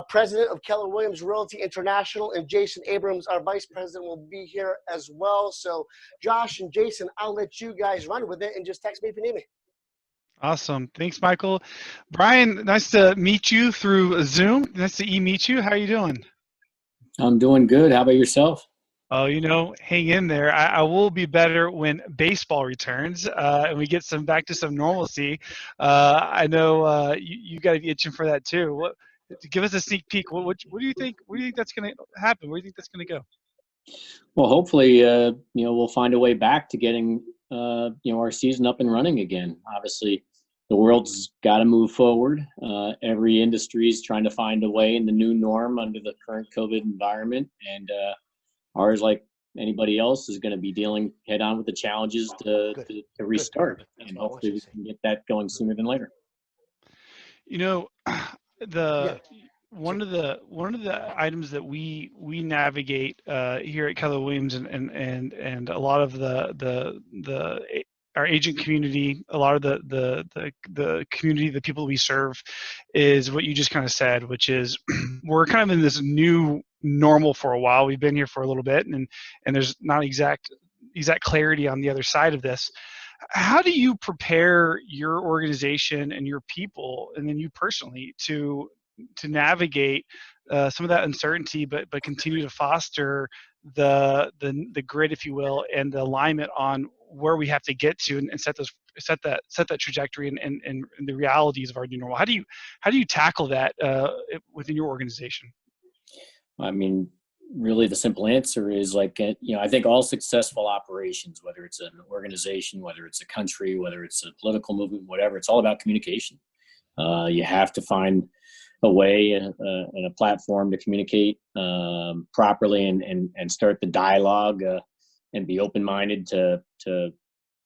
President of Keller Williams Realty International, and Jason Abrams, our Vice President, will be here as well. So Josh and Jason, I'll let you guys run with it and just text me if you need me. Awesome. Thanks, Michael. Brian, nice to meet you through Zoom. Nice to meet you. How are you doing? I'm doing good. How about yourself? Oh, hang in there. I will be better when baseball returns and we get back to some normalcy. I know you got to be itching for that too. Give us a sneak peek. What do you think? What do you think that's going to happen? Where do you think that's going to go? Well, hopefully, we'll find a way back to getting, our season up and running again. Obviously, the world's got to move forward. Every industry is trying to find a way in the new norm under the current COVID environment, and ours, like anybody else, is going to be dealing head on with the challenges to restart. And hopefully we can get that going sooner than later. One of the items that we navigate here at Keller Williams and a lot of our agent community, a lot of the community, the people we serve, is what you just kind of said, which is we're kind of in this new normal for a while. We've been here for a little bit, and there's not exact clarity on the other side of this. How do you prepare your organization and your people, and then you personally, to navigate some of that uncertainty, but continue to foster the grid, if you will, and the alignment on where we have to get to, and set that trajectory and the realities of our new normal? How do you tackle that within your organization? I mean, really the simple answer is I think all successful operations, whether it's an organization, whether it's a country, whether it's a political movement, whatever, it's all about communication. You have to find a way and a platform to communicate properly and start the dialogue and be open-minded to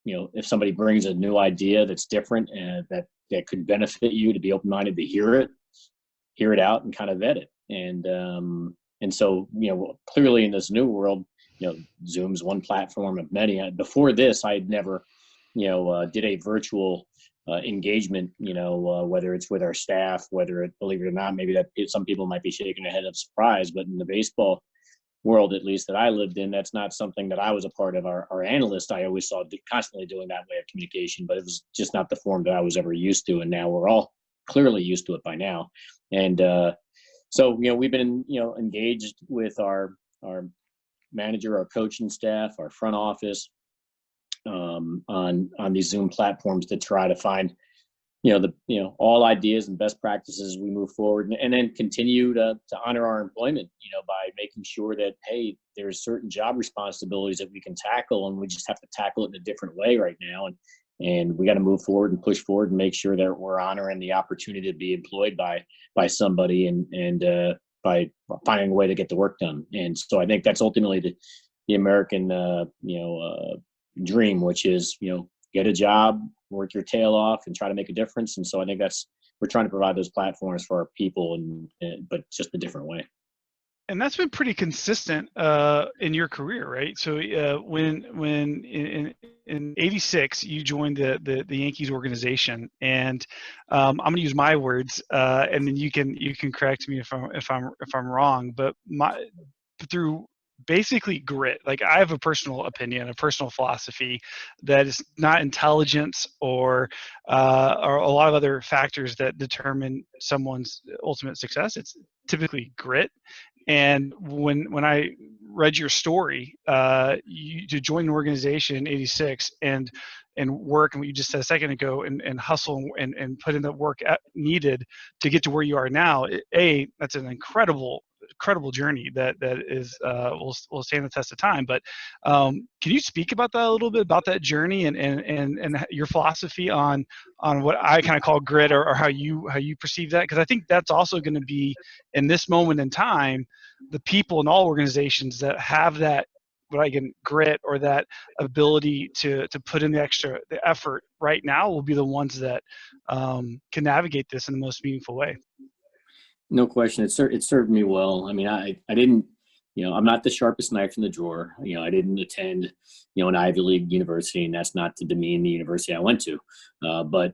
if somebody brings a new idea that's different and that could benefit you, to be open-minded to hear it out and kind of vet it. And so, clearly in this new world, Zoom's one platform of many. Before this, I had never, did a virtual engagement, whether it's with our staff, believe it or not, maybe that some people might be shaking their head of surprise, but in the baseball world, at least that I lived in, that's not something that I was a part of. Our analyst, I always saw constantly doing that way of communication, but it was just not the form that I was ever used to. And now we're all clearly used to it by now. And so, we've been, engaged with our manager, our coaching staff, our front office, on these Zoom platforms to try to find, all ideas and best practices as we move forward, and then continue to honor our employment, by making sure that, hey, there's certain job responsibilities that we can tackle, and we just have to tackle it in a different way right now. And we got to move forward and push forward and make sure that we're honoring the opportunity to be employed by somebody and by finding a way to get the work done. And so I think that's ultimately the American, dream, which is, get a job, work your tail off, and try to make a difference. And so I think we're trying to provide those platforms for our people, but just a different way. And that's been pretty consistent in your career, right? So when in '86 you joined the Yankees organization, and I'm going to use my words, and then you can correct me if I'm wrong. But through basically grit. Like, I have a personal opinion, a personal philosophy that is not intelligence or a lot of other factors that determine someone's ultimate success. It's typically grit. And when I read your story, to join an organization in '86 and work, and what you just said a second ago, and hustle and put in the work needed to get to where you are now, that's an incredible journey that is will stand the test of time. But can you speak about that a little bit, about that journey and your philosophy on what I kind of call grit, or how you perceive that? Because I think that's also going to be, in this moment in time, the people in all organizations that have that, grit, or that ability to put in the effort right now, will be the ones that can navigate this in the most meaningful way. No question. It served me well. I mean, I didn't, I'm not the sharpest knife in the drawer. I didn't attend, an Ivy League university, and that's not to demean the university I went to. But,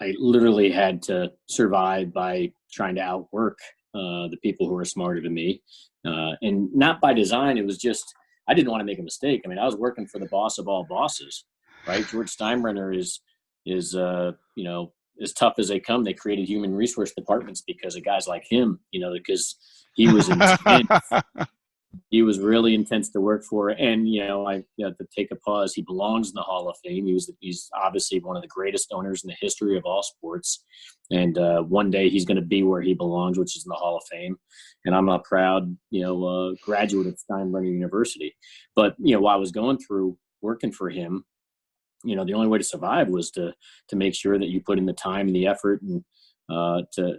I literally had to survive by trying to outwork the people who were smarter than me, and not by design. It was just I didn't want to make a mistake. I mean, I was working for the boss of all bosses, right? George Steinbrenner is you know, as tough as they come. They created human resource departments because of guys like him, you know, because he was intense. He was really intense to work for. And, you know, I have to take a pause. He belongs in the Hall of Fame. He's obviously one of the greatest owners in the history of all sports. And one day he's going to be where he belongs, which is in the Hall of Fame. And I'm a proud, you know, graduate of Steinbrenner University. But, you know, while I was going through working for him, you know, the only way to survive was to make sure that you put in the time and the effort and to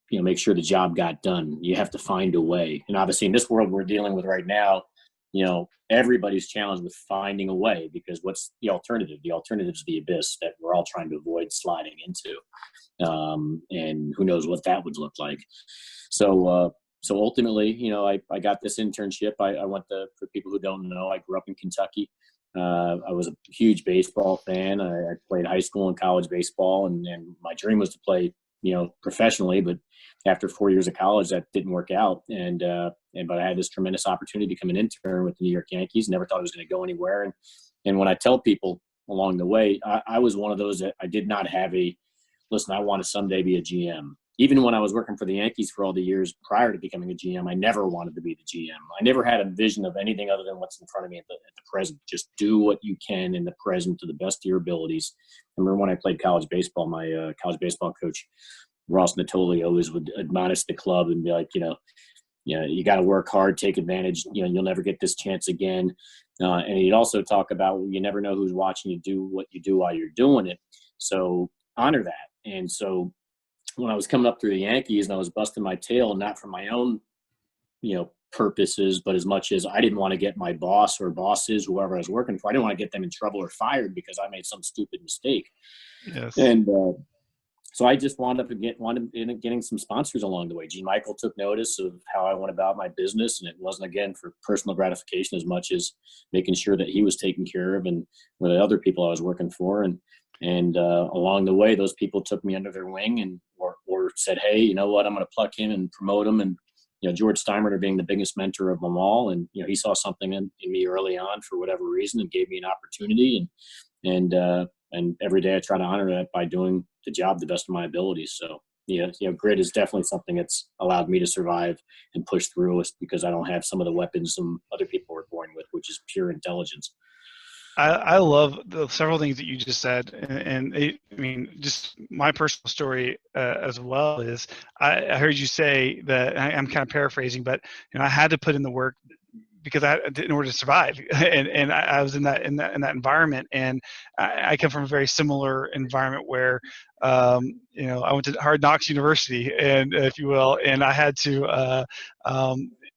you know, make sure the job got done. You have to find a way. And obviously in this world we're dealing with right now, you know, everybody's challenged with finding a way, because what's the alternative? The alternative is the abyss that we're all trying to avoid sliding into. And who knows what that would look like. So ultimately, you know, I got this internship. I went to, for people who don't know, I grew up in Kentucky. I was a huge baseball fan. I played high school and college baseball, and my dream was to play, you know, professionally. But after 4 years of college, that didn't work out. But I had this tremendous opportunity to become an intern with the New York Yankees. Never thought I was going to go anywhere. And when I tell people along the way, I was one of those that I did not have listen, I want to someday be a GM. Even when I was working for the Yankees for all the years prior to becoming a GM, I never wanted to be the GM. I never had a vision of anything other than what's in front of me at the present. Just do what you can in the present to the best of your abilities. I remember when I played college baseball, my college baseball coach, Ross Natoli, always would admonish the club and be like, you know, you got to work hard, take advantage. You know, you'll never get this chance again. And he'd also talk about, well, you never know who's watching you do what you do while you're doing it. So honor that. And so when I was coming up through the Yankees and I was busting my tail, not for my own, you know, purposes, but as much as I didn't want to get my boss or bosses, whoever I was working for, I didn't want to get them in trouble or fired because I made some stupid mistake. Yes. And so I just wound up getting some sponsors along the way. G. Michael took notice of how I went about my business, and it wasn't, again, for personal gratification as much as making sure that he was taken care of and with the other people I was working for. And along the way, those people took me under their wing and or said, hey, you know what, I'm going to pluck him and promote him. And, you know, George Steinbrenner being the biggest mentor of them all. And, you know, he saw something in me early on for whatever reason and gave me an opportunity. And every day I try to honor that by doing the job the best of my abilities. So, you know, grit is definitely something that's allowed me to survive and push through, because I don't have some of the weapons some other people were born with, which is pure intelligence. I love the several things that you just said, I mean, just my personal story as well is I heard you say that I'm kind of paraphrasing, but you know, I had to put in the work because in order to survive, and I was in that environment, and I come from a very similar environment where you know, I went to Hard Knocks University, and if you will, and I had to.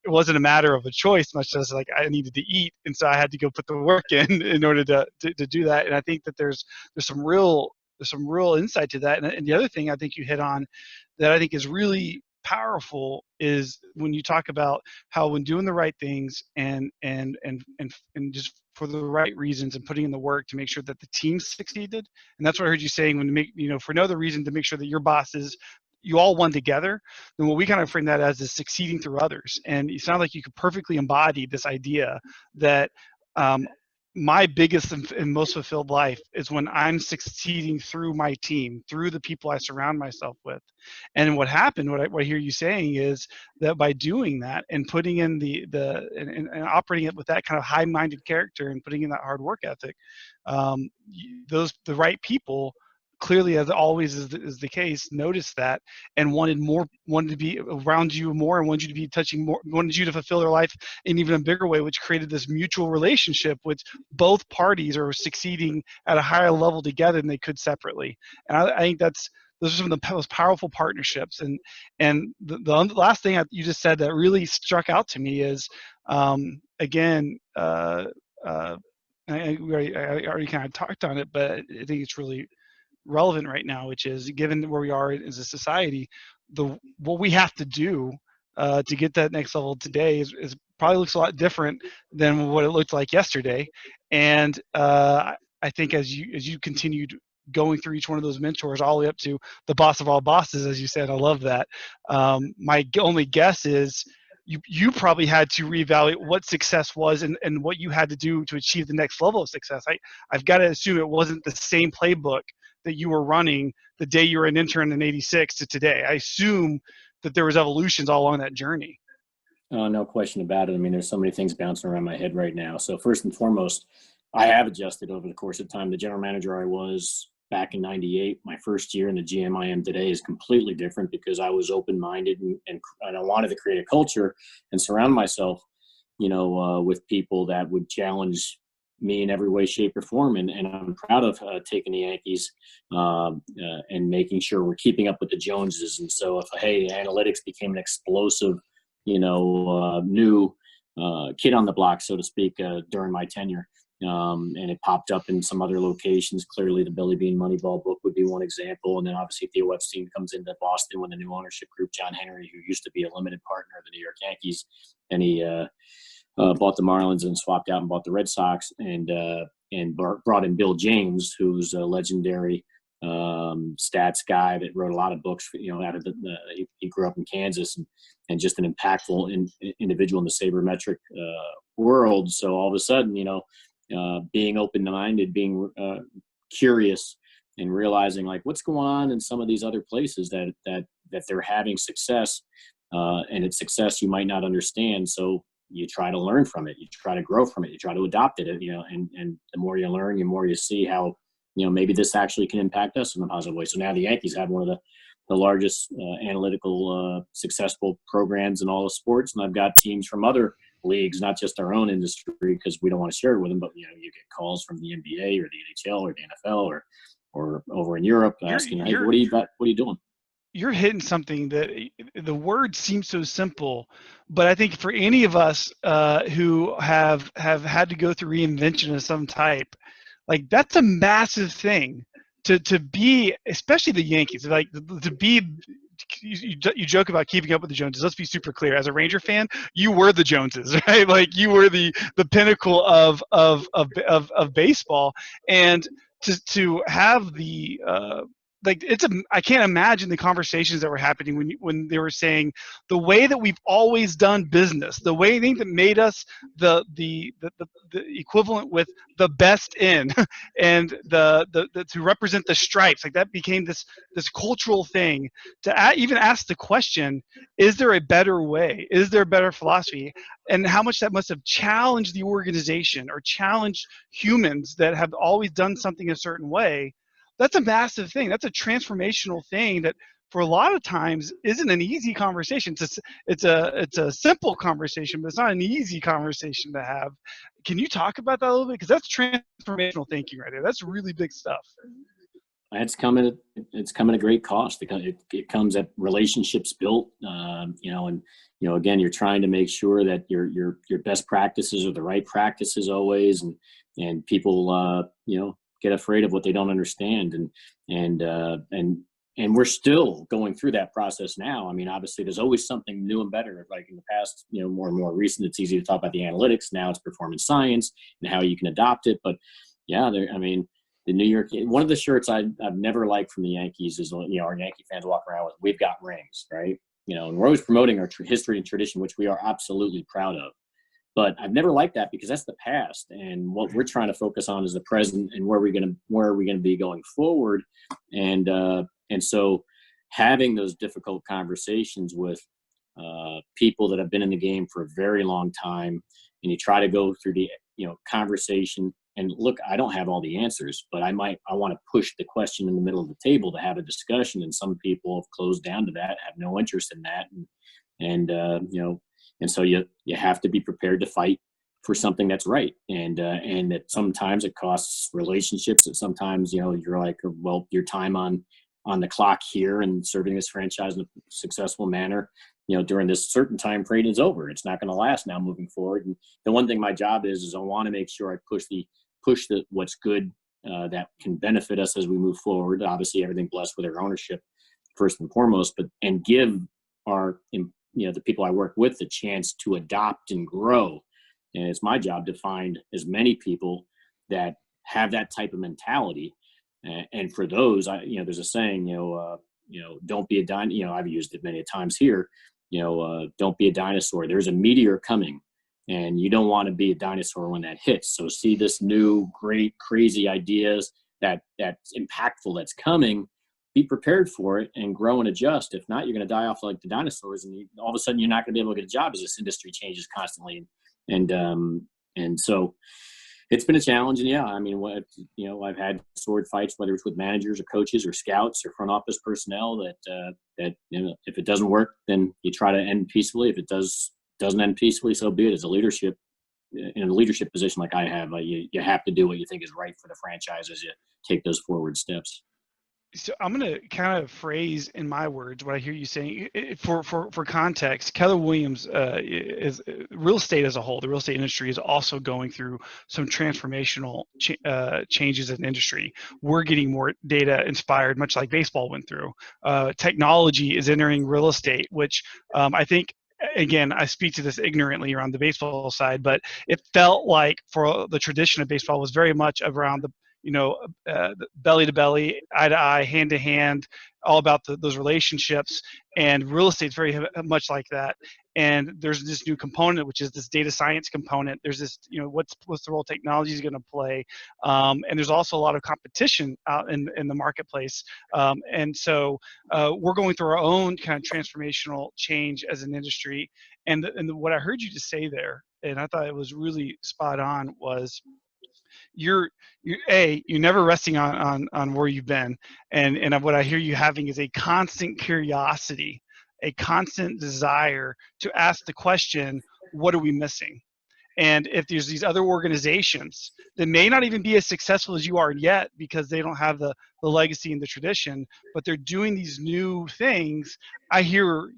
It wasn't a matter of a choice, much as like I needed to eat, and so I had to go put the work in order to do that. And I think that there's some real insight to that. And the other thing I think you hit on that I think is really powerful is when you talk about how when doing the right things and just for the right reasons and putting in the work to make sure that the team succeeded. And that's what I heard you saying, when to make, you know, for no other reason to make sure that your bosses, you all won together. Then what we kind of frame that as is succeeding through others. And you sound like you could perfectly embody this idea that my biggest and most fulfilled life is when I'm succeeding through my team, through the people I surround myself with. And what happened, what I hear you saying is that by doing that and putting in and operating it with that kind of high-minded character and putting in that hard work ethic, the right people, clearly, as always is the case, noticed that and wanted to be around you more, and wanted you to be touching more, wanted you to fulfill their life in even a bigger way, which created this mutual relationship which both parties are succeeding at a higher level together than they could separately. And I think those are some of the most powerful partnerships. And the last thing you just said that really struck out to me is, again, I already kind of talked on it, but I think it's really relevant right now, which is, given where we are as a society, what we have to do to get that next level today is probably looks a lot different than what it looked like yesterday. And I think as you continued going through each one of those mentors all the way up to the boss of all bosses, as you said. I love that. My only guess is you probably had to reevaluate what success was and what you had to do to achieve the next level of success. I've got to assume it wasn't the same playbook that you were running the day you were an intern in '86 to today. I assume that there was evolutions all along that journey. No question about it. I mean, there's so many things bouncing around my head right now. So first and foremost, I have adjusted over the course of time. The general manager I was back in '98, my first year, and the GM I am today is completely different because I was open-minded and I wanted to create a culture and surround myself, with people that would challenge me in every way, shape, or form. And I'm proud of taking the Yankees and making sure we're keeping up with the Joneses. And so if, analytics became an explosive, new kid on the block, so to speak, during my tenure. And it popped up in some other locations. Clearly, the Billy Bean Moneyball book would be one example. And then obviously Theo Epstein comes into Boston with a new ownership group, John Henry, who used to be a limited partner of the New York Yankees. And he bought the Marlins and swapped out and bought the Red Sox and brought in Bill James, who's a legendary stats guy that wrote a lot of books, out of he grew up in Kansas and just an impactful individual in the sabermetric world. So all of a sudden, being open-minded, being curious, and realizing like what's going on in some of these other places that they're having success, and it's success you might not understand. So you try to learn from it, you try to grow from it, you try to adopt it, and the more you learn, the more you see how, maybe this actually can impact us in a positive way. So now the Yankees have one of the largest analytical successful programs in all of sports, and I've got teams from other leagues, not just our own industry, because we don't want to share it with them, but you get calls from the NBA or the NHL or the NFL or over in Europe asking, hey, what are you doing? You're hitting something that the word seems so simple, but I think for any of us who have had to go through reinvention of some type, like that's a massive thing to be, especially the Yankees, like to be. You joke about keeping up with the Joneses. Let's be super clear. As a Ranger fan, you were the Joneses, right? Like you were the pinnacle of baseball, and to have the I can't imagine the conversations that were happening when they were saying the way that we've always done business, the way that made us the equivalent with the best in, and the to represent the stripes, like that became this cultural thing. To even ask the question, is there a better way? Is there a better philosophy? And how much that must have challenged the organization or challenged humans that have always done something a certain way. That's a massive thing. That's a transformational thing that for a lot of times isn't an easy conversation. It's a simple conversation, but it's not an easy conversation to have. Can you talk about that a little bit? Because that's transformational thinking right there. That's really big stuff. It's come at a great cost. It comes at relationships built, and again, you're trying to make sure that your best practices are the right practices always, and people get afraid of what they don't understand, and we're still going through that process now. I mean, obviously, there's always something new and better. Like in the past, more and more recent, it's easy to talk about the analytics. Now it's performance science and how you can adopt it. But yeah, the New York, one of the shirts I've never liked from the Yankees is, our Yankee fans walk around with, "We've got rings," right? And we're always promoting our history and tradition, which we are absolutely proud of. But I've never liked that because that's the past, and what we're trying to focus on is the present and where are we going to be going forward, and so having those difficult conversations with people that have been in the game for a very long time, and you try to go through the conversation. And look, I don't have all the answers, but I want to push the question in the middle of the table to have a discussion. And some people have closed down to that, have no interest in that, and so you have to be prepared to fight for something that's right, and that sometimes it costs relationships. That sometimes you're like, well, your time on the clock here and serving this franchise in a successful manner, during this certain time frame is over. It's not going to last now moving forward. And the one thing my job is I want to make sure I push the what's good that can benefit us as we move forward. Obviously, everything blessed with our ownership first and foremost, and give our the people I work with the chance to adopt and grow. And it's my job to find as many people that have that type of mentality And for those, there's a saying, don't be a dinosaur. I've used it many times here. Don't be a dinosaur. There's a meteor coming, and you don't want to be a dinosaur when that hits. So see this new, great, crazy ideas that's impactful, that's coming. Be prepared for it and grow and adjust. If not, you're going to die off like the dinosaurs, and all of a sudden you're not going to be able to get a job as this industry changes constantly. And so it's been a challenge. And yeah, I mean, I've had sword fights, whether it's with managers or coaches or scouts or front office personnel that if it doesn't work, then you try to end peacefully. If it doesn't end peacefully, so be it. As a leadership, in a leadership position like I have, you have to do what you think is right for the franchise as you take those forward steps. So I'm going to kind of phrase in my words what I hear you saying. For context, Keller Williams is real estate as a whole. The real estate industry is also going through some transformational changes in the industry. We're getting more data inspired, much like baseball went through. Technology is entering real estate, which I think, again, I speak to this ignorantly around the baseball side, but it felt like for the tradition of baseball was very much around the belly to belly, eye to eye, hand to hand, all about those relationships. And real estate's very much like that. And there's this new component, which is this data science component. There's this, what's the role technology is going to play. And there's also a lot of competition out in the marketplace. And so we're going through our own kind of transformational change as an industry. And what I heard you just say there, and I thought it was really spot on, was you're never resting on where you've been, and what I hear you having is a constant curiosity, a constant desire to ask the question, what are we missing? And if there's these other organizations that may not even be as successful as you are yet because they don't have the legacy and the tradition, but they're doing these new things, I hear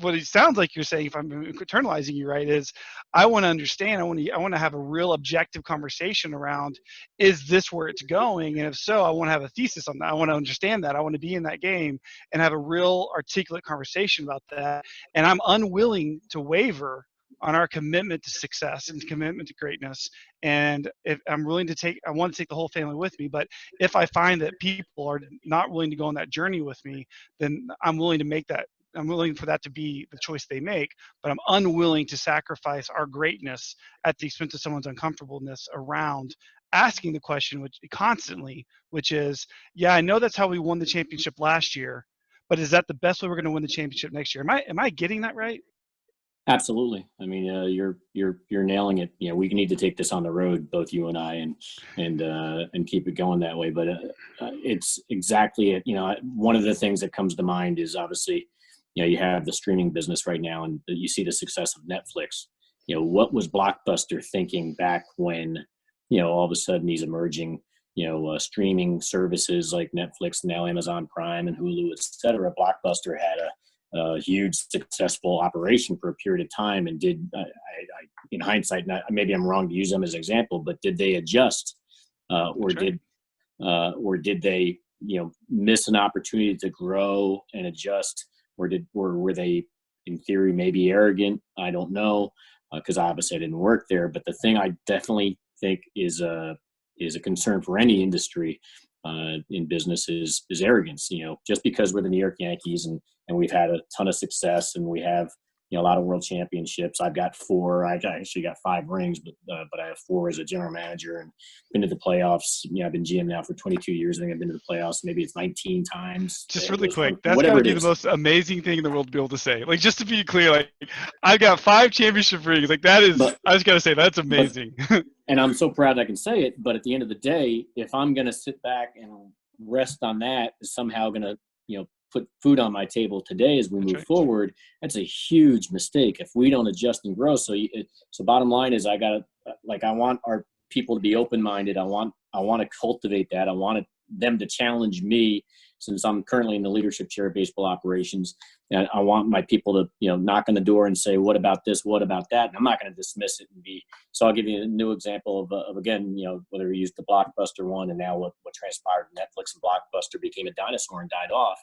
what it sounds like you're saying, if I'm internalizing you right, is I want to understand. I want to have a real objective conversation around, is this where it's going? And if so, I want to have a thesis on that. I want to understand that. I want to be in that game and have a real articulate conversation about that. And I'm unwilling to waver on our commitment to success and commitment to greatness. And if I'm willing to I want to take the whole family with me, but if I find that people are not willing to go on that journey with me, then I'm willing to make that. I'm willing for that to be the choice they make, but I'm unwilling to sacrifice our greatness at the expense of someone's uncomfortableness around asking the question which is, yeah, I know that's how we won the championship last year, but is that the best way we're going to win the championship next year? Am I getting that right? Absolutely. I mean, you're nailing it. We need to take this on the road, both you and I, and keep it going that way. But it's exactly it. One of the things that comes to mind is obviously, you have the streaming business right now, and you see the success of Netflix. What was Blockbuster thinking back when, all of a sudden these emerging, streaming services like Netflix, now Amazon Prime and Hulu, et cetera. Blockbuster had a huge successful operation for a period of time, and in hindsight, maybe I'm wrong to use them as an example, but did they adjust, or did they, miss an opportunity to grow and adjust? Or were they, in theory, maybe arrogant? I don't know, because obviously I didn't work there. But the thing I definitely think is a concern for any industry in business is arrogance. Just because we're the New York Yankees and we've had a ton of success and we have a lot of world championships. I've got 4. I actually got 5 rings, but I have 4 as a general manager and been to the playoffs. I've been GM now for 22 years. I think I've been to the playoffs. Maybe it's 19 times. Just really quick, that's got to be the most amazing thing in the world to be able to say. Like, just to be clear, like, I've got 5 championship rings. Like, that is, I just got to say, that's amazing. And I'm so proud I can say it. But at the end of the day, if I'm going to sit back and rest on that, is somehow going to, put food on my table today as we move forward, that's a huge mistake if we don't adjust and grow. So bottom line is, I want our people to be open-minded. I want to cultivate that. I want them to challenge me, since I'm currently in the leadership chair of baseball operations. And I want my people to, knock on the door and say, what about this? What about that? And I'm not going to dismiss it so I'll give you a new example of again, whether we used the Blockbuster one and now what transpired in Netflix and Blockbuster became a dinosaur and died off.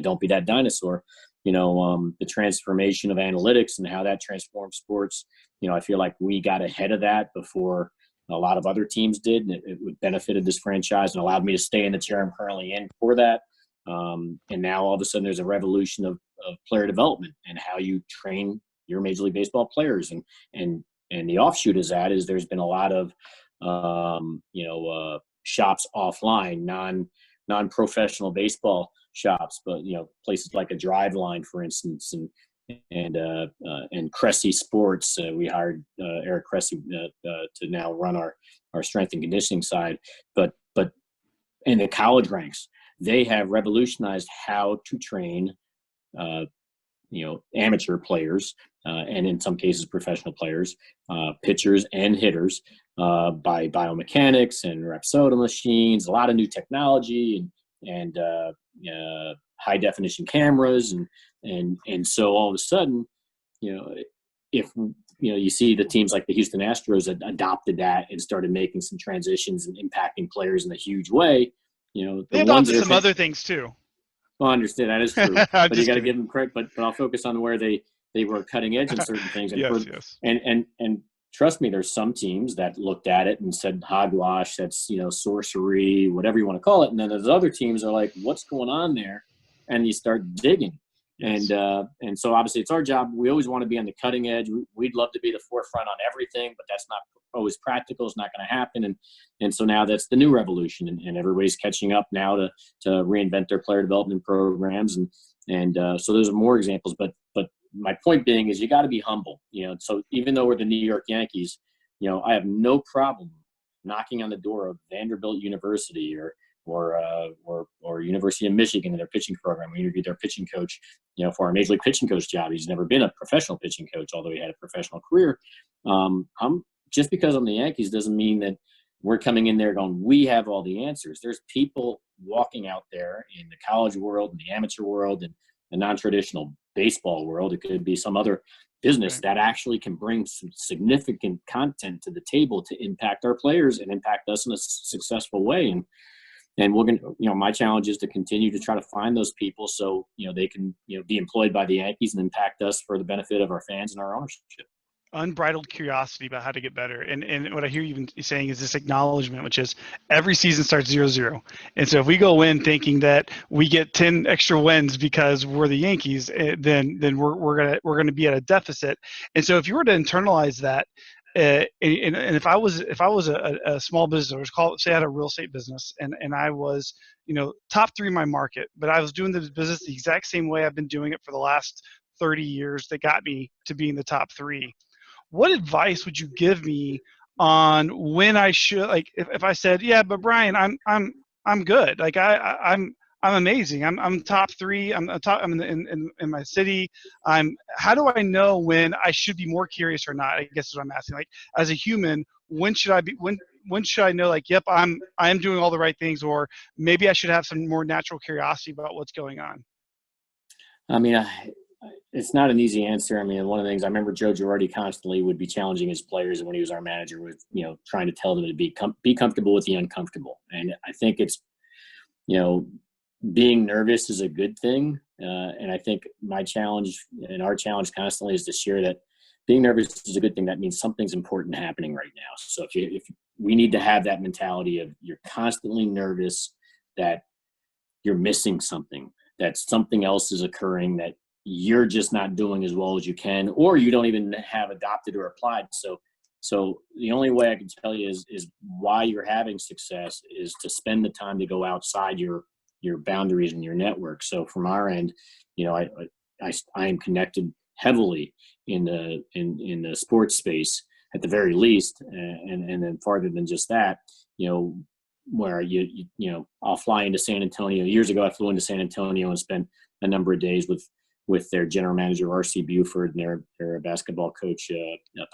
Don't be that dinosaur. The transformation of analytics and how that transforms sports. I feel like we got ahead of that before, a lot of other teams did, and it benefited this franchise and allowed me to stay in the chair I'm currently in for that. And now all of a sudden there's a revolution of player development and how you train your Major League Baseball players. And the offshoot of that is there's been a lot of, shops offline, non-professional baseball shops, but, places like a Drive Line, for instance, and Cressy Sports. We hired Eric Cressy to now run our strength and conditioning side. But in the college ranks, they have revolutionized how to train, amateur players, and in some cases professional players, pitchers and hitters, by biomechanics and Rapsodo machines, a lot of new technology and high definition cameras. And so all of a sudden, if you see the teams like the Houston Astros that adopted that and started making some transitions and impacting players in a huge way, they adopted some other things too. Well, I understand that is true, but you got to give them credit. But I'll focus on where they were cutting edge in certain things. And yes. And trust me, there's some teams that looked at it and said hogwash, that's sorcery, whatever you want to call it. And then there's other teams that are like, what's going on there? And you start digging. Yes. And so obviously it's our job. We always want to be on the cutting edge. We'd love to be the forefront on everything, but that's not always practical. It's not going to happen. And so now that's the new revolution, and everybody's catching up now to reinvent their player development programs. And so there's more examples, but my point being is you got to be humble, so even though we're the New York Yankees, I have no problem knocking on the door of Vanderbilt University or University of Michigan in their pitching program. We interviewed their pitching coach, for our Major League pitching coach job. He's never been a professional pitching coach, although he had a professional career. Just because I'm the Yankees doesn't mean that we're coming in there going, we have all the answers. There's people walking out there in the college world, in the amateur world, and the non-traditional baseball world. It could be some other business that actually can bring some significant content to the table to impact our players and impact us in a successful way. And we're going to, my challenge is to continue to try to find those people so, they can, be employed by the Yankees and impact us for the benefit of our fans and our ownership. Unbridled curiosity about how to get better. And what I hear you saying is this acknowledgement, which is every season starts 0-0. And so if we go in thinking that we get 10 extra wins because we're the Yankees, then we're going to be at a deficit. And so if you were to internalize that, and if I was a small business, say I had a real estate business, and I was top 3 in my market, but I was doing the business the exact same way I've been doing it for the last 30 years that got me to being the top 3. What advice would you give me on when I should, like, if I said, yeah, but Brian, I'm good. Like I'm amazing. I'm top 3. I'm in my city. How do I know when I should be more curious or not? I guess is what I'm asking. Like, as a human, when should I know, like, yep, I am doing all the right things, or maybe I should have some more natural curiosity about what's going on? I mean, it's not an easy answer. I mean, one of the things I remember Joe Girardi constantly would be challenging his players, and when he was our manager, with trying to tell them to be comfortable with the uncomfortable. And I think it's being nervous is a good thing. And I think my challenge and our challenge constantly is to share that being nervous is a good thing. That means something's important happening right now. So if we need to have that mentality of you're constantly nervous that you're missing something, that something else is occurring, that you're just not doing as well as you can, or you don't even have adopted or applied. So the only way I can tell you is why you're having success is to spend the time to go outside your boundaries and your network. So from our end, I am connected heavily in the sports space at the very least, and then farther than just that, where I'll fly into San Antonio. Years ago, I flew into San Antonio and spent a number of days with their general manager, R.C. Buford, and their basketball coach,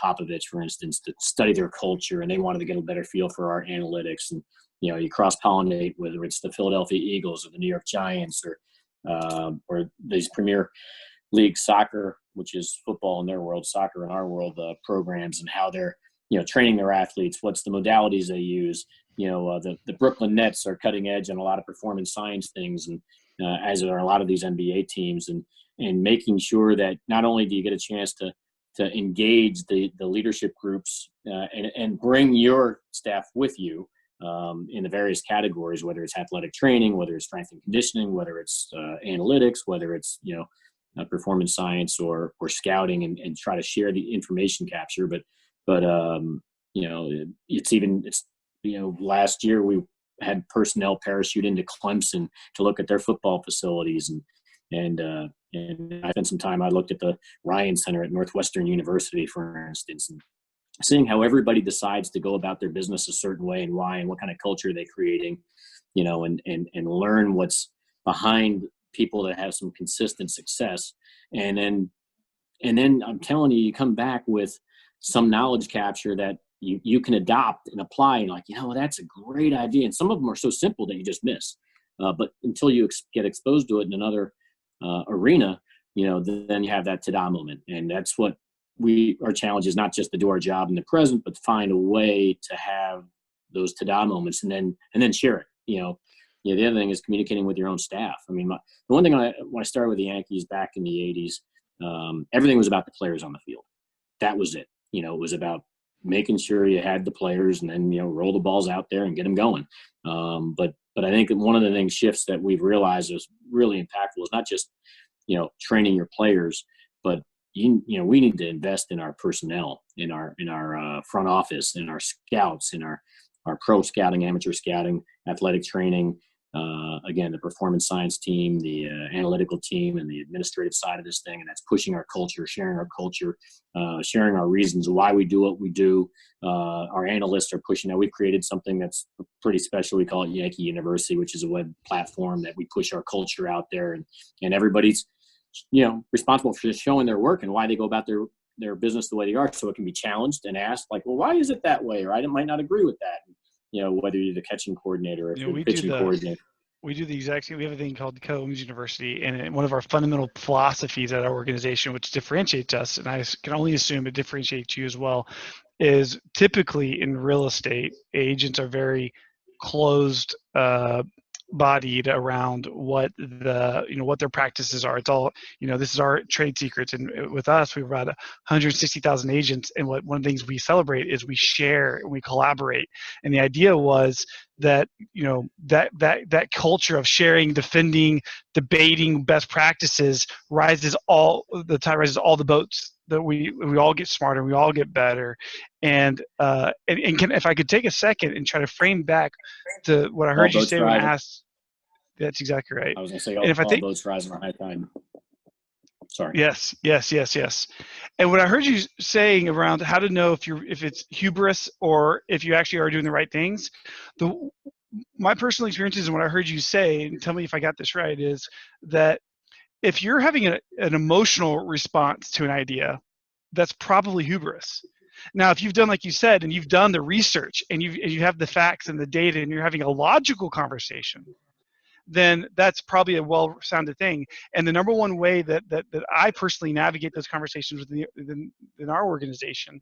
Popovich, for instance, to study their culture. And they wanted to get a better feel for our analytics. And, you cross-pollinate, whether it's the Philadelphia Eagles or the New York Giants or these Premier League soccer, which is football in their world, soccer in our world, programs, and how they're, training their athletes, what's the modalities they use. The Brooklyn Nets are cutting edge on a lot of performance science things, and as are a lot of these NBA teams, and making sure that not only do you get a chance to to engage the leadership groups and bring your staff with you in the various categories, whether it's athletic training, whether it's strength and conditioning, whether it's analytics, whether it's performance science or scouting, and try to share the information capture. But last year we had personnel parachute into Clemson to look at their football facilities, and I spent some time. I looked at the Ryan Center at Northwestern University, for instance, and seeing how everybody decides to go about their business a certain way and why, and what kind of culture they're creating, and learn what's behind people that have some consistent success. And then I'm telling you, you come back with some knowledge capture that you can adopt and apply, and that's a great idea. And some of them are so simple that you just miss. But until you get exposed to it in another arena, then you have that ta-da moment. And that's what our challenge is, not just to do our job in the present, but to find a way to have those ta-da moments and then share it. The other thing is communicating with your own staff. I mean, the one thing when I started with the Yankees back in the 80s, everything was about the players on the field. That was it. It was about making sure you had the players, and then, roll the balls out there and get them going. But I think that one of the shifts that we've realized is really impactful is not just, training your players, but we need to invest in our personnel, in our front office, in our scouts, in our pro scouting, amateur scouting, athletic training, again, the performance science team, the analytical team, and the administrative side of this thing. And that's pushing our culture, sharing our culture, sharing our reasons why we do what we do. Our analysts are pushing that. We've created something that's pretty special. We call it Yankee University, which is a web platform that we push our culture out there, and everybody's responsible for showing their work and why they go about their business the way they are, so it can be challenged and asked, like, well, why is it that way? Or I might not agree with that. Whether you're the catching coordinator or the pitching coordinator. We do the exact same. We have a thing called Combs University, and one of our fundamental philosophies at our organization, which differentiates us, and I can only assume it differentiates you as well, is typically in real estate, agents are very closed bodied around what what their practices are. It's all, this is our trade secrets. And with us, we've got 160,000 agents. And one of the things we celebrate is we share and we collaborate. And the idea was that, that culture of sharing, defending, debating best practices rises all the boats, that we all get smarter, we all get better. And if I could take a second and try to frame back to what I heard you say when I asked. That's exactly right. I was going to say all boats rise on a high tide. Sorry. Yes. And what I heard you saying around how to know if it's hubris or if you actually are doing the right things, my personal experiences and what I heard you say, and tell me if I got this right, is that if you're having an emotional response to an idea, that's probably hubris. Now, if you've done, like you said, and you've done the research and you have the facts and the data and you're having a logical conversation, then that's probably a well-sounded thing. And the number one way that I personally navigate those conversations within our organization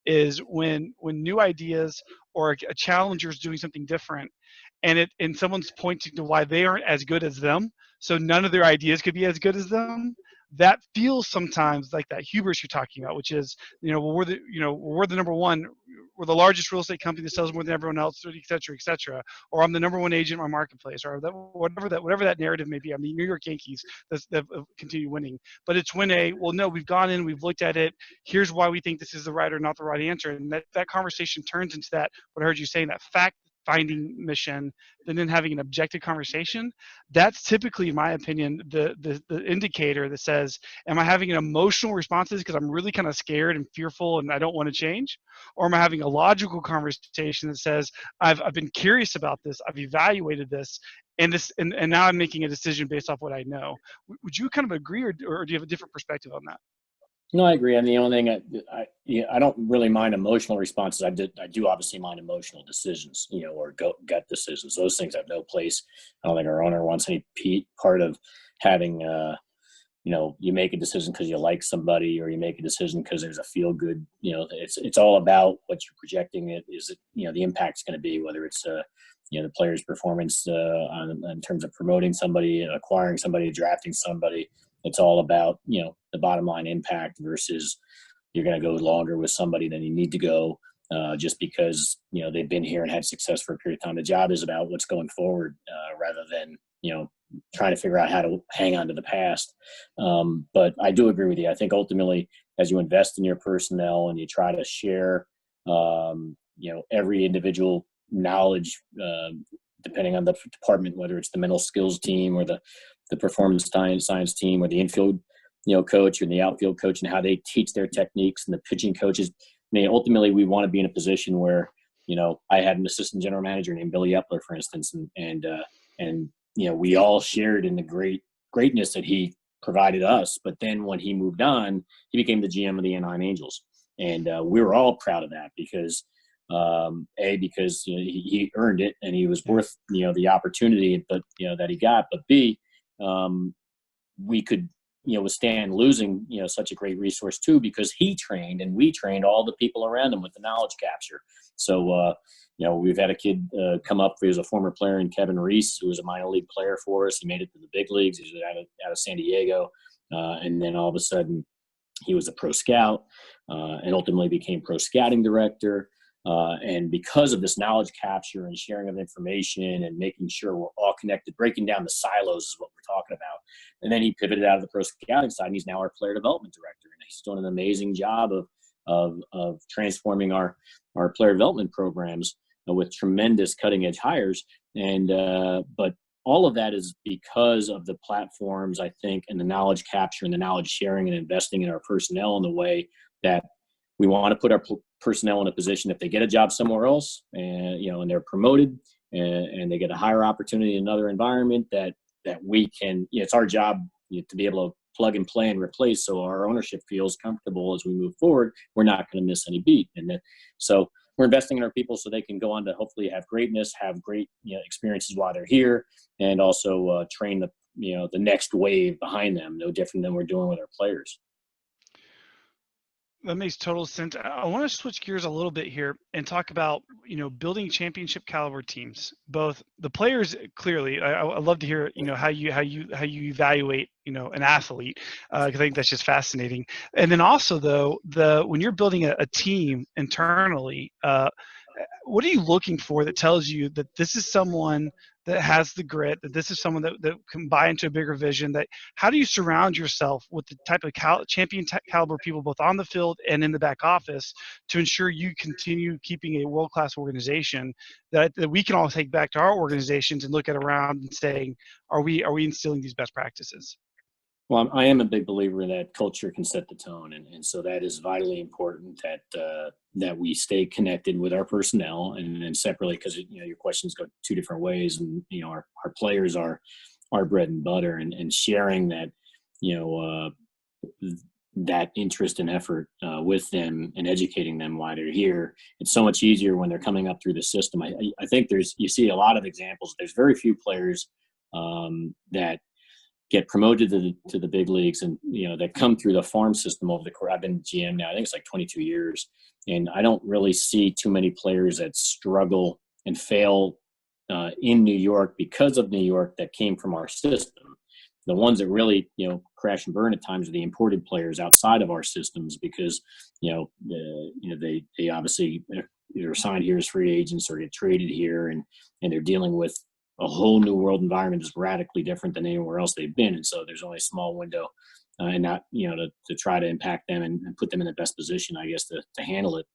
is when new ideas or a challenger is doing something different, and someone's pointing to why they aren't as good as them, so none of their ideas could be as good as them. That feels sometimes like that hubris you're talking about, which is, we're the number one, we're the largest real estate company that sells more than everyone else, et cetera, or I'm the number one agent in my marketplace, or whatever that narrative may be. I'm the New York Yankees that continue winning. But it's when no, we've gone in, we've looked at it, here's why we think this is the right or not the right answer. And that conversation turns into that, what I heard you saying, that fact finding mission, and then having an objective conversation. That's typically, in my opinion, the indicator that says, am I having an emotional responses because I'm really kind of scared and fearful and I don't want to change? Or am I having a logical conversation that says, I've been curious about this, I've evaluated this, and now I'm making a decision based off what I know? Would you kind of agree, or do you have a different perspective on that? No, I agree. And the only thing I don't really mind emotional responses. I do obviously mind emotional decisions, or gut decisions. Those things have no place. I don't think our owner wants any part of having, you make a decision because you like somebody, or you make a decision because there's a feel good. It's all about what you're projecting. The impact's going to be, whether it's the player's performance in terms of promoting somebody, acquiring somebody, drafting somebody. It's all about, the bottom line impact versus, you're going to go longer with somebody than you need to go, just because, they've been here and had success for a period of time. The job is about what's going forward, rather than, trying to figure out how to hang on to the past. But I do agree with you. I think ultimately, as you invest in your personnel and you try to share, every individual knowledge, depending on the department, whether it's the mental skills team or the performance science team or the infield, coach or the outfield coach, and how they teach their techniques, and the pitching coaches. I mean, ultimately, we want to be in a position where, I had an assistant general manager named Billy Epler, for instance, and we all shared in the greatness that he provided us. But then when he moved on, he became the GM of the Anaheim Angels, and we were all proud of that because because he earned it and he was worth the opportunity, but that he got. But B, we could withstand losing such a great resource too, because he trained and we trained all the people around him with the knowledge capture. So we've had a kid come up who was a former player in Kevin Reese, who was a minor league player for us. He made it to the big leagues. He was out of San Diego, and then all of a sudden he was a pro scout, and ultimately became pro scouting director. And because of this knowledge capture and sharing of information and making sure we're all connected, breaking down the silos is what we're talking about. And then he pivoted out of the pro scouting side, and he's now our player development director. And he's doing an amazing job of transforming our player development programs with tremendous cutting edge hires. And but all of that is because of the platforms, I think, and the knowledge capture and the knowledge sharing and investing in our personnel in the way that we want to put our personnel in a position, if they get a job somewhere else and, and they're promoted and they get a higher opportunity in another environment, that we can, it's our job to be able to plug and play and replace. So our ownership feels comfortable as we move forward. We're not going to miss any beat. And so we're investing in our people so they can go on to hopefully have greatness, have great experiences while they're here, and also train the next wave behind them. No different than we're doing with our players. That makes total sense. I want to switch gears a little bit here and talk about, building championship caliber teams. Both the players, clearly, I love to hear, how you evaluate, an athlete, because I think that's just fascinating. And then also though, when you're building a team internally, what are you looking for that tells you that this is someone that has the grit, that this is someone that can buy into a bigger vision? That how do you surround yourself with the type of champion caliber people, both on the field and in the back office, to ensure you continue keeping a world-class organization that we can all take back to our organizations and look at around and saying, are we instilling these best practices? Well, I am a big believer that culture can set the tone, and so that is vitally important that we stay connected with our personnel and separately, because your questions go two different ways, and our players are our bread and butter, and sharing that that interest and effort with them and educating them while they're here. It's so much easier when they're coming up through the system. I think you see a lot of examples. There's very few players that get promoted to the big leagues and that come through the farm system over the course. I've been GM now, I think it's like 22 years, and I don't really see too many players that struggle and fail in New York because of New York that came from our system. The ones that really crash and burn at times are the imported players outside of our systems, because they obviously either signed here as free agents or get traded here, and they're dealing with a whole new world environment that's radically different than anywhere else they've been. And so there's only a small window and not, to try to impact them and put them in the best position, I guess, to handle it.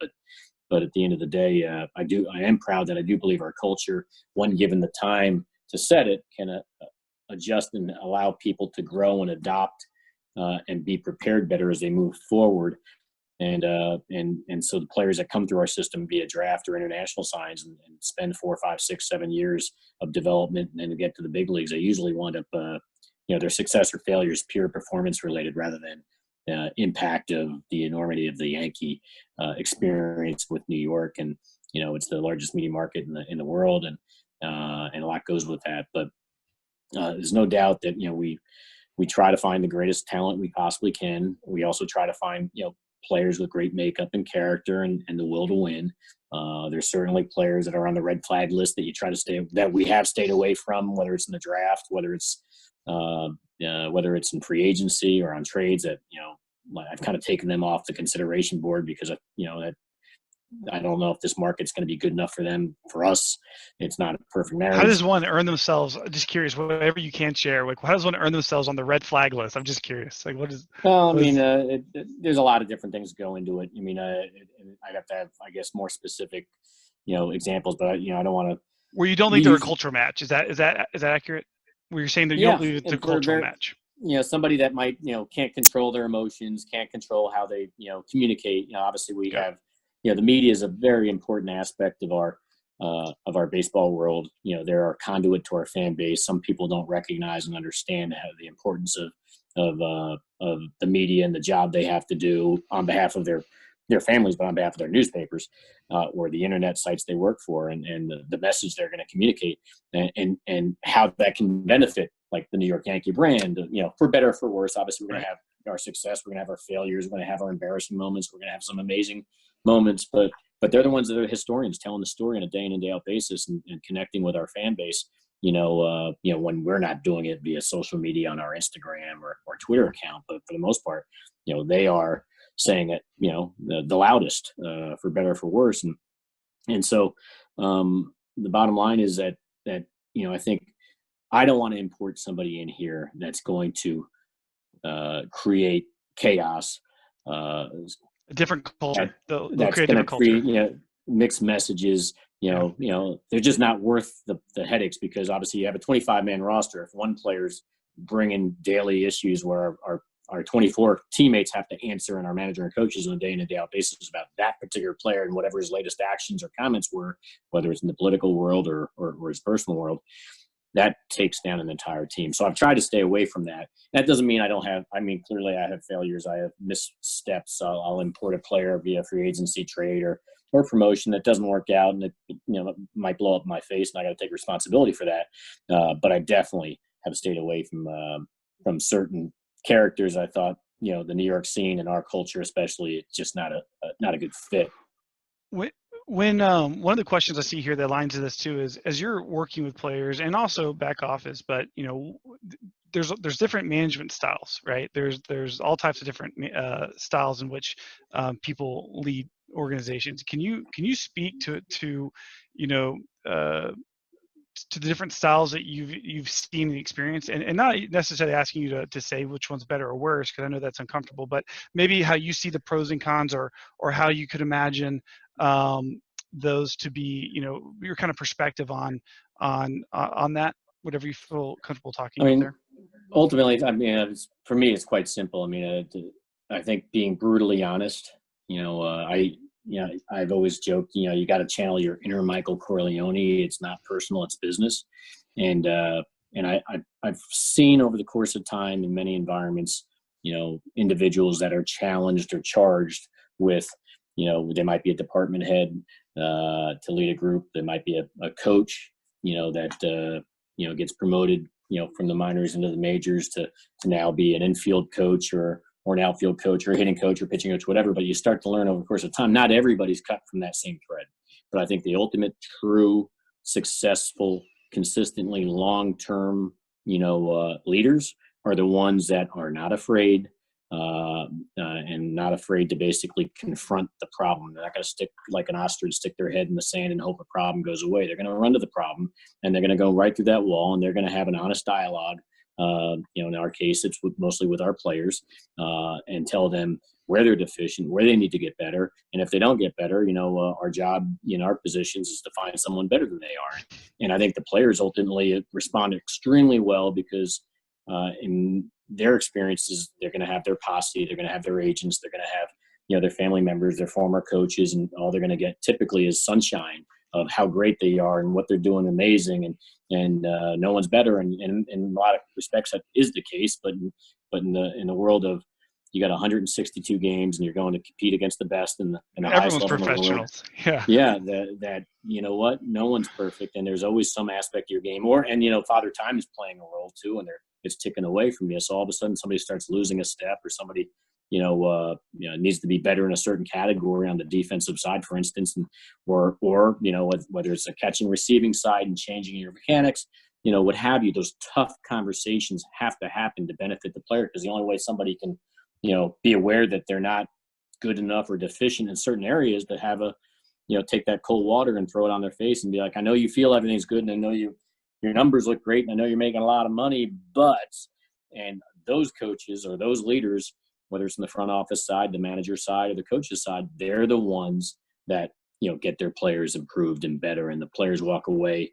But at the end of the day, I am proud that I do believe our culture, when given the time to set it, can adjust and allow people to grow and adopt and be prepared better as they move forward. And so the players that come through our system via draft or international signs and spend 4, 5, 6, 7 years of development and then get to the big leagues, they usually wind up, their success or failure is pure performance related rather than impact of the enormity of the Yankee experience with New York. And, it's the largest media market in the world, and a lot goes with that. But there's no doubt that, we try to find the greatest talent we possibly can. We also try to find, players with great makeup and character and the will to win. There's certainly players that are on the red flag list that we have stayed away from, whether it's in the draft, whether it's in free agency or on trades that, I've kind of taken them off the consideration board because that I don't know if this market's going to be good enough for them. For us, it's not a perfect marriage. How does one earn themselves? Just curious, whatever you can share. Like, how does one earn themselves on the red flag list? I'm just curious. Like, what is? Well, I mean, there's a lot of different things that go into it. I mean, I'd have to have, I guess, more specific, examples. But I don't want to. Where you don't think they're a culture match? Is that accurate? Where you're saying that you don't believe it's a cultural match? Somebody that might, can't control their emotions, can't control how they, communicate. Obviously we have, the media is a very important aspect of our baseball world. They're our conduit to our fan base. Some people don't recognize and understand the importance of the media and the job they have to do on behalf of their families, but on behalf of their newspapers or the internet sites they work for, and the message they're going to communicate, and how that can benefit, like the New York Yankee brand, for better or for worse. Obviously, we're going to have our success, we're going to have our failures, we're going to have our embarrassing moments, we're going to have some amazing moments, but they're the ones that are historians telling the story on a day in and day out basis, and connecting with our fan base. When we're not doing it via social media on our Instagram or Twitter account, but for the most part, they are saying it, the loudest, for better or for worse. And so the bottom line is that I think I don't want to import somebody in here that's going to create chaos. A different culture. That's going to create mixed messages. They're just not worth the headaches, because obviously you have a 25-man roster. If one player's bringing daily issues where our 24 teammates have to answer, and our manager and coaches on a day in and day out basis about that particular player and whatever his latest actions or comments were, whether it's in the political world or his personal world, that takes down an entire team. So I've tried to stay away from that. That doesn't mean clearly I have failures. I have missteps. I'll import a player via free agency trade or promotion that doesn't work out, and it might blow up in my face, and I got to take responsibility for that. But I definitely have stayed away from certain characters. I thought, the New York scene and our culture, especially, it's just not a good fit. When one of the questions I see here that aligns to this too is, as you're working with players and also back office, but there's different management styles, right? There's all types of different styles in which people lead organizations. Can you speak to the different styles that you've seen and experienced, and not necessarily asking you to say which one's better or worse, because I know that's uncomfortable, but maybe how you see the pros and cons, or how you could imagine those to be, your kind of perspective on that, whatever you feel comfortable talking about there. Ultimately, for me, it's quite simple. I think being brutally honest, I've always joked, you got to channel your inner Michael Corleone. It's not personal, it's business. And I've seen over the course of time in many environments, individuals that are challenged or charged with, they might be a department head to lead a group. There might be a coach, that, gets promoted, from the minors into the majors to now be an infield coach or an outfield coach or a hitting coach or pitching coach, whatever. But you start to learn over the course of time, not everybody's cut from that same thread. But I think the ultimate true, successful, consistently long-term, leaders are the ones that are not afraid and not afraid to basically confront the problem. They're not going to stick like an ostrich, stick their head in the sand and hope a problem goes away. They're going to run to the problem, and they're going to go right through that wall, and they're going to have an honest dialogue. In our case, it's mostly with our players, and tell them where they're deficient, where they need to get better. And if they don't get better, our job in our positions is to find someone better than they are. And I think the players ultimately respond extremely well, because in their experiences, they're going to have their posse, they're going to have their agents, they're going to have, their family members, their former coaches, and all they're going to get typically is sunshine of how great they are and what they're doing amazing, and no one's better. And in a lot of respects that is the case, but in the world of, you got 162 games and you're going to compete against the best and the highest level in the world. Yeah. That no one's perfect, and there's always some aspect of your game, Father Time is playing a role too, and it's ticking away from you. So all of a sudden somebody starts losing a step, or somebody needs to be better in a certain category on the defensive side, for instance, or whether it's a catching, receiving side and changing your mechanics, what have you. Those tough conversations have to happen to benefit the player, because the only way somebody can be aware that they're not good enough or deficient in certain areas, to have take that cold water and throw it on their face and be like, I know you feel everything's good, and I know your numbers look great, and I know you're making a lot of money, and those coaches or those leaders, whether it's in the front office side, the manager side, or the coach's side, they're the ones that, get their players improved and better, and the players walk away,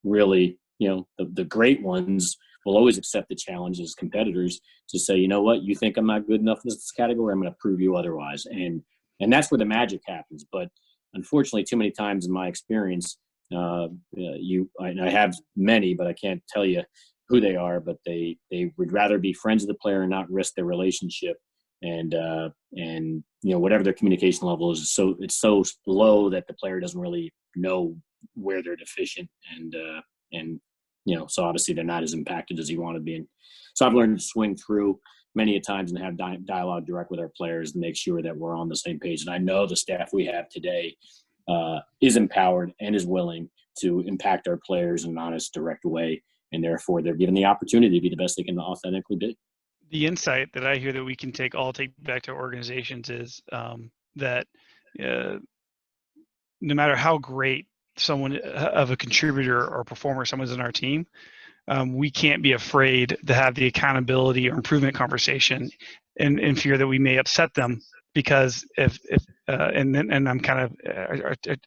really, the great ones will always accept the challenge as competitors to say, you know what, you think I'm not good enough in this category, I'm going to prove you otherwise. And that's where the magic happens. But unfortunately, too many times in my experience, I have many, but I can't tell you who they are, but they would rather be friends of the player and not risk their relationship. And whatever their communication level is, it's so low that the player doesn't really know where they're deficient, and so obviously they're not as impacted as you want to be. And so I've learned to swing through many a times and have dialogue direct with our players and make sure that we're on the same page. And I know the staff we have today is empowered and is willing to impact our players in an honest, direct way, and therefore they're given the opportunity to be the best they can authentically be. The insight that I hear that we can take back to our organizations is that no matter how great someone of a contributor or performer someone's in our team, we can't be afraid to have the accountability or improvement conversation in fear that we may upset them, because and I'm kind of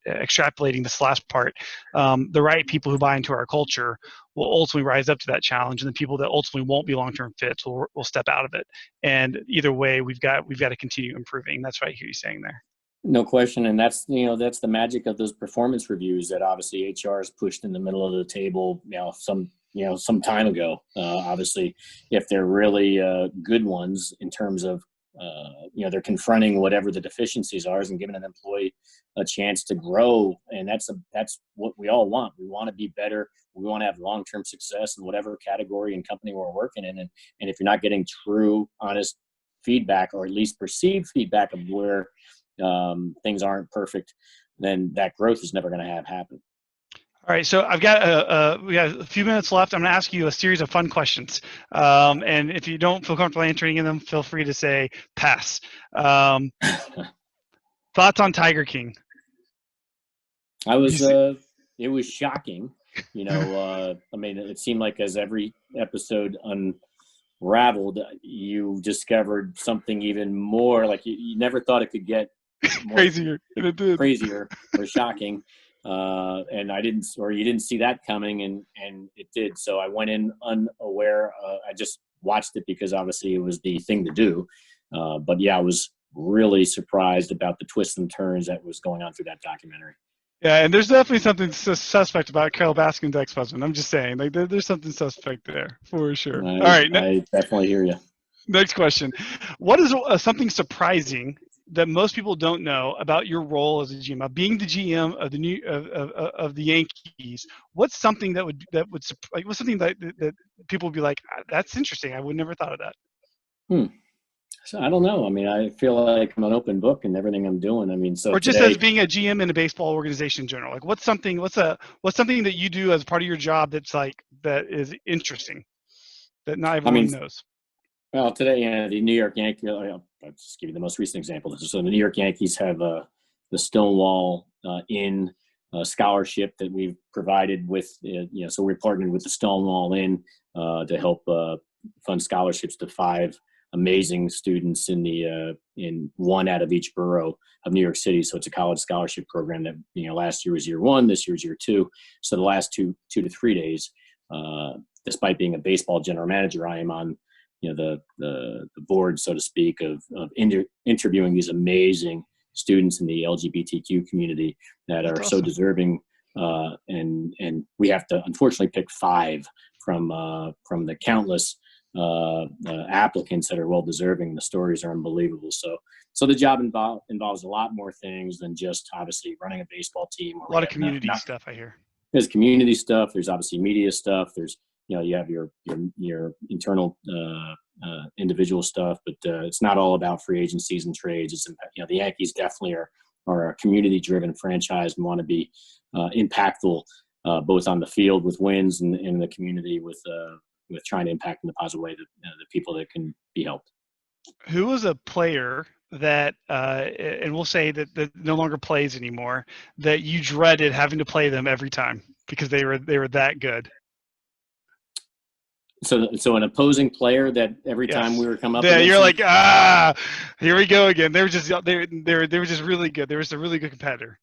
extrapolating this last part, the right people who buy into our culture will ultimately rise up to that challenge, and the people that ultimately won't be long-term fits will step out of it. And either way, we've got to continue improving. That's what I hear you saying there. No question. And that's the magic of those performance reviews that obviously HR has pushed in the middle of the table some time ago. Obviously, if they're really good ones in terms of they're confronting whatever the deficiencies are and giving an employee a chance to grow, and that's what we all want. We want to be better. We want to have long-term success in whatever category and company we're working in. And if you're not getting true, honest feedback, or at least perceived feedback of where things aren't perfect, then that growth is never going to happen. All right, so we got a few minutes left. I'm going to ask you a series of fun questions, and if you don't feel comfortable answering them, feel free to say pass. Thoughts on Tiger King? It was shocking. I mean, it seemed like as every episode unraveled, you discovered something even more. Like you never thought it could get more crazier. Crazier or shocking. And you didn't see that coming, and it did. So I went in unaware. I just watched it because obviously it was the thing to do. But yeah, I was really surprised about the twists and turns that was going on through that documentary. Yeah, and there's definitely something suspect about Carol Baskin's ex-husband. I'm just saying, like there's something suspect there for sure. All right, I definitely hear you. Next question: what is something surprising that most people don't know about your role as a GM, of being the GM of the Yankees? What's something that would what's something that people would be like, that's interesting, I would never thought of that? So I don't know. I mean, I feel like I'm an open book in everything I'm doing. I mean, so or just as being a GM in a baseball organization in general, like what's something that you do as part of your job that is interesting that not everyone knows? Well, today, the New York Yankees, I'll just give you the most recent example. So the New York Yankees have the Stonewall Inn scholarship that we've provided with, so we're partnered with the Stonewall Inn to help fund scholarships to 5 amazing students in one out of each borough of New York City. So it's a college scholarship program that, last year was year 1, this year's year 2. So the last 2 to 3 days, despite being a baseball general manager, I am on the board, so to speak, of interviewing these amazing students in the LGBTQ community that are so deserving, and we have to unfortunately pick 5 from the countless applicants that are well deserving. The stories are unbelievable. So the job involves a lot more things than just obviously running a baseball team. A lot of community stuff, I hear. There's community stuff. There's obviously media stuff. There's you have your internal individual stuff, but it's not all about free agencies and trades. It's the Yankees definitely are a community-driven franchise and want to be impactful both on the field with wins and in the community with trying to impact in a positive way the people that can be helped. Who was a player that, and we'll say that no longer plays anymore, that you dreaded having to play them every time because they were that good? So an opposing player that every time we Yes. were come up Yeah, against you're them, like, here we go again. They were just really good. They were just a really good competitor.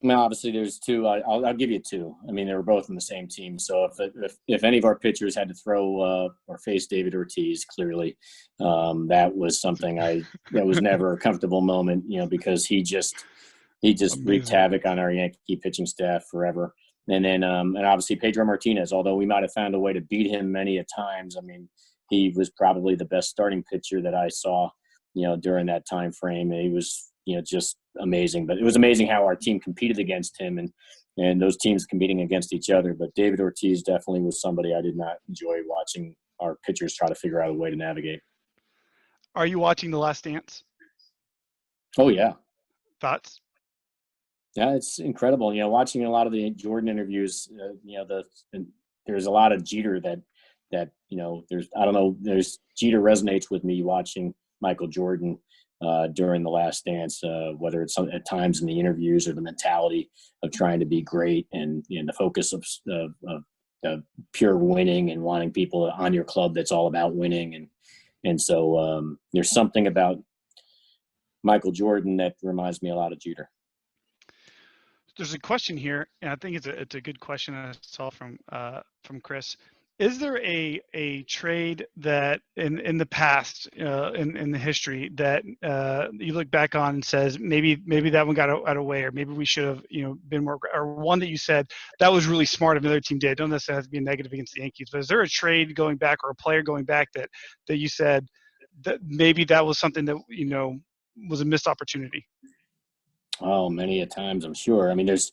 well, obviously there's two. I'll give you two. I mean, they were both in the same team. So if any of our pitchers had to throw or face David Ortiz, clearly, that was something that was never a comfortable moment, because he just wreaked Amazing. havoc on our Yankee pitching staff forever. And then and obviously Pedro Martinez, although we might have found a way to beat him many a times. I mean, he was probably the best starting pitcher that I saw, during that time frame. He was, just amazing. But it was amazing how our team competed against him and those teams competing against each other. But David Ortiz definitely was somebody I did not enjoy watching our pitchers try to figure out a way to navigate. Are you watching The Last Dance? Oh, yeah. Thoughts? Yeah, it's incredible. Watching a lot of the Jordan interviews, there's a lot of Jeter that there's Jeter resonates with me watching Michael Jordan during The Last Dance, whether it's at times in the interviews or the mentality of trying to be great and the focus of pure winning and wanting people on your club that's all about winning. And so there's something about Michael Jordan that reminds me a lot of Jeter. There's a question here, and I think it's a good question I saw from Chris. Is there a trade that in the past, in the history, that you look back on and says maybe that one got out of way, or maybe we should have been more, or one that you said that was really smart if another team did? Don't necessarily have to be a negative against the Yankees, but is there a trade going back or a player going back that you said that maybe that was something that was a missed opportunity? Oh, many a times, I'm sure. I mean, there's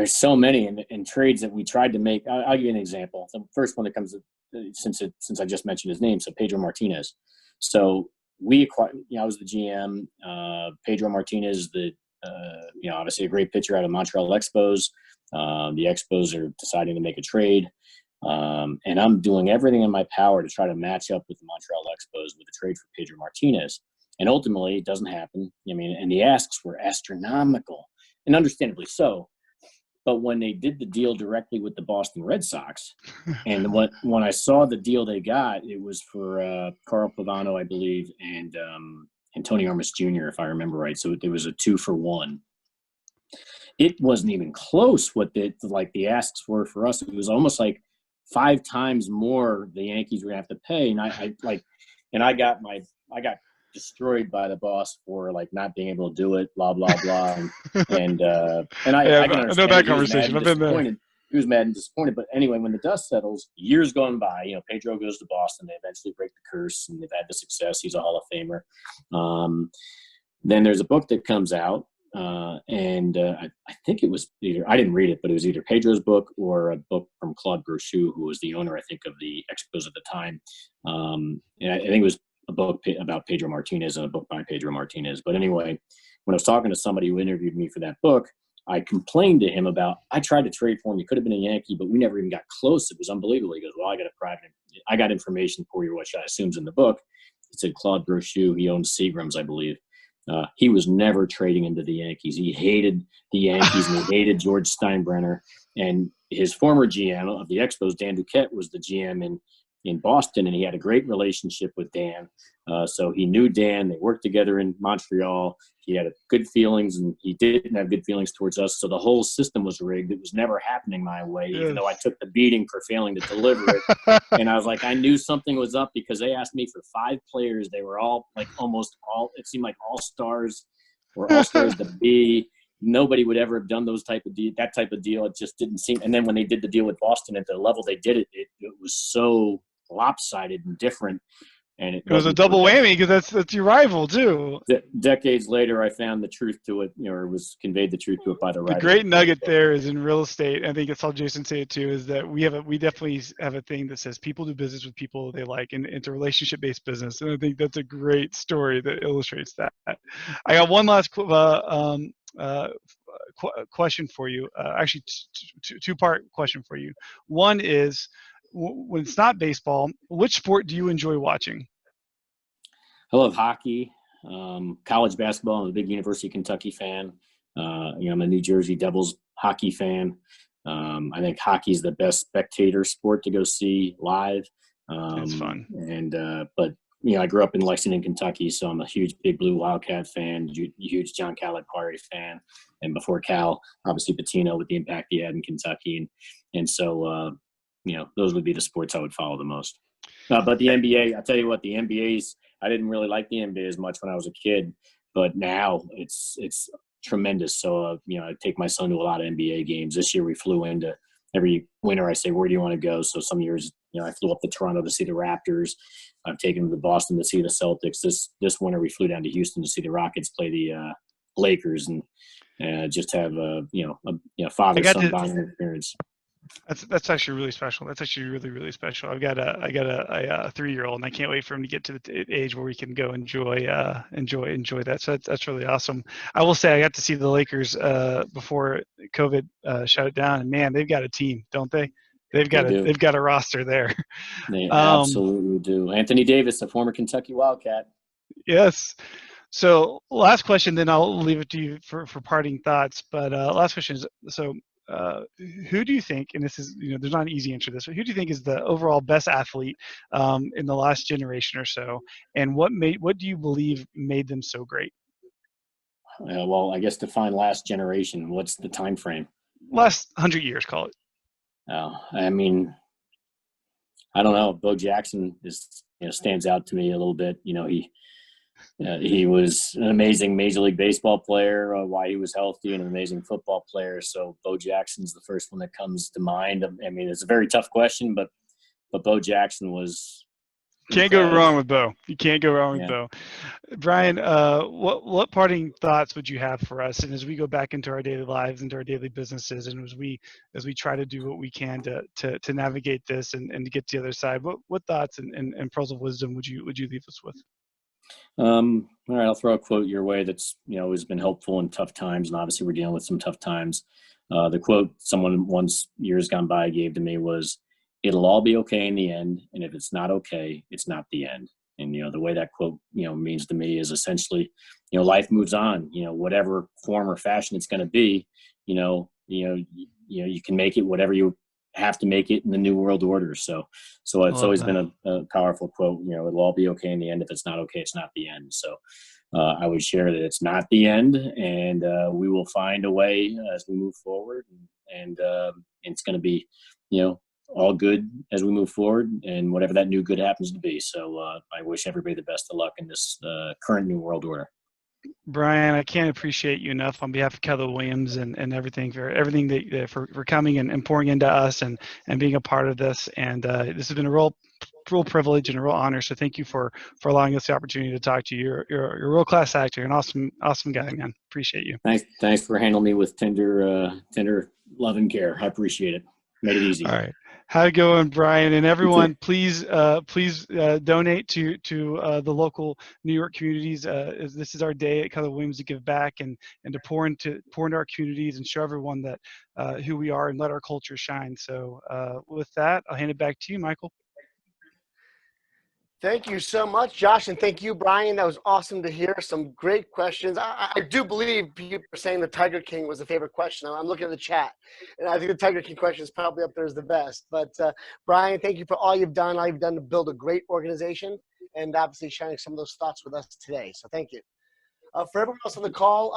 so many in trades that we tried to make. I'll give you an example. The first one that comes, since I just mentioned his name, so Pedro Martinez. So we acquired, I was the GM. Pedro Martinez, obviously a great pitcher out of Montreal Expos. The Expos are deciding to make a trade. And I'm doing everything in my power to try to match up with the Montreal Expos with a trade for Pedro Martinez. And ultimately, it doesn't happen. I mean, and the asks were astronomical, and understandably so. But when they did the deal directly with the Boston Red Sox, and when I saw the deal they got, it was for Carl Pavano, I believe, and Tony Armas Jr., if I remember right. So it was a 2-for-1. It wasn't even close what the asks were for us. It was almost like 5 times more the Yankees were going to have to pay. And I got destroyed by the boss for not being able to do it, blah blah blah, and I can understand. I know that conversation. I've been there. He was mad and disappointed, but anyway, when the dust settles, years going by, Pedro goes to Boston. They eventually break the curse, and they've had the success. He's a Hall of Famer. Then there's a book that comes out, and I think it was I didn't read it, but it was either Pedro's book or a book from Claude Brochu, who was the owner, I think, of the Expos at the time. And I think it was a book about Pedro Martinez and a book by Pedro Martinez. But anyway, when I was talking to somebody who interviewed me for that book, I complained to him about, I tried to trade for him. He could have been a Yankee, but we never even got close. It was unbelievable. He goes, well, I got information for you, which I assume's in the book. It said Claude Brochu, he owned Seagram's, I believe. He was never trading into the Yankees. He hated the Yankees and he hated George Steinbrenner. And his former GM of the Expos, Dan Duquette, was the GM in Boston, and he had a great relationship with Dan. So he knew Dan. They worked together in Montreal. He had good feelings, and he didn't have good feelings towards us. So the whole system was rigged. It was never happening my way, even though I took the beating for failing to deliver it. And I was like, I knew something was up because they asked me for 5 players. They were all almost all, it seemed like all-stars or all-stars to be. Nobody would ever have done that type of deal. It just didn't seem. And then when they did the deal with Boston at the level they did it, it was so lopsided and different. And it was a double whammy because that's your rival too. Decades later, I found the truth to it, or was conveyed the truth to it by the writer. The great nugget there is in real estate. I think I saw Jason say it too. Is that we definitely have a thing that says people do business with people they like, and it's a relationship-based business. And I think that's a great story that illustrates that. I got one last question for you. Actually, two-part question for you. One is, when it's not baseball, which sport do you enjoy watching? I love hockey, college basketball. I'm a big University of Kentucky fan. I'm a New Jersey Devils hockey fan. I think hockey is the best spectator sport to go see live. It's fun. But I grew up in Lexington, Kentucky, so I'm a huge Big Blue Wildcat fan, huge John Calipari fan, and before Cal, obviously Pitino with the impact he had in Kentucky, and so those would be the sports I would follow the most. But the NBA, I tell you what, the NBA's I didn't really like the NBA as much when I was a kid, but now it's tremendous. So I take my son to a lot of NBA games. This year we flew into every winter. I say, where do you want to go? So some years, I flew up to Toronto to see the Raptors. I've taken him to Boston to see the Celtics. This winter we flew down to Houston to see the Rockets play the Lakers, and just have a father-son bonding experience. That's actually really special. That's actually really, really special. I got a 3-year-old, and I can't wait for him to get to the age where we can go enjoy that. So that's really awesome. I will say I got to see the Lakers before COVID shut it down, and man, they've got a team, don't they? They've got a roster there. They absolutely do. Anthony Davis, a former Kentucky Wildcat. Yes. So last question, then I'll leave it to you for parting thoughts. But last question is, so who do you think, and this is, there's not an easy answer to this, but who do you think is the overall best athlete in the last generation or so? And what do you believe made them so great? Well, I guess define last generation. What's the time frame? Last 100 years, call it. I mean, I don't know. Bo Jackson stands out to me a little bit. He was an amazing Major League Baseball player while he was healthy, and an amazing football player. So Bo Jackson's the first one that comes to mind. I mean, it's a very tough question, but Bo Jackson was. Can't go wrong with Bo. You can't go wrong with Bo. Brian, what parting thoughts would you have for us? And as we go back into our daily lives, into our daily businesses, and as we try to do what we can to navigate this and to get to the other side, what thoughts and pearls of wisdom would you leave us with? All right, I'll throw a quote your way that's always been helpful in tough times, and obviously we're dealing with some tough times. The quote someone once years gone by gave to me was, "It'll all be okay in the end, and if it's not okay, it's not the end." And the way that quote means to me is essentially life moves on. Whatever form or fashion it's going to be, you can make it whatever you have to make it in the new world order. So it's always been a powerful quote. It'll all be okay in the end. If it's not okay, it's not the end. So I would share that it's not the end, and we will find a way as we move forward, and it's going to be all good as we move forward, and whatever that new good happens to be. So I wish everybody the best of luck in this current new world order. Brian, I can't appreciate you enough on behalf of Keller Williams and everything for coming and pouring into us and being a part of this. And this has been a real privilege and a real honor. So thank you for allowing us the opportunity to talk to you. You're a world class actor, an awesome guy, man. Appreciate you. Thanks for handling me with tender love and care. I appreciate it. Made it easy. All right. How it going, Brian? And everyone, please donate to the local New York communities. This is our day at Keller Williams to give back and to pour into our communities and show everyone that who we are and let our culture shine. So with that, I'll hand it back to you, Michael. Thank you so much, Josh, and thank you, Brian. That was awesome to hear. Some great questions. I do believe people are saying the Tiger King was a favorite question. I'm looking at the chat, and I think the Tiger King question is probably up there as the best. But Brian, thank you for all you've done to build a great organization, and obviously sharing some of those thoughts with us today. So thank you. For everyone else on the call,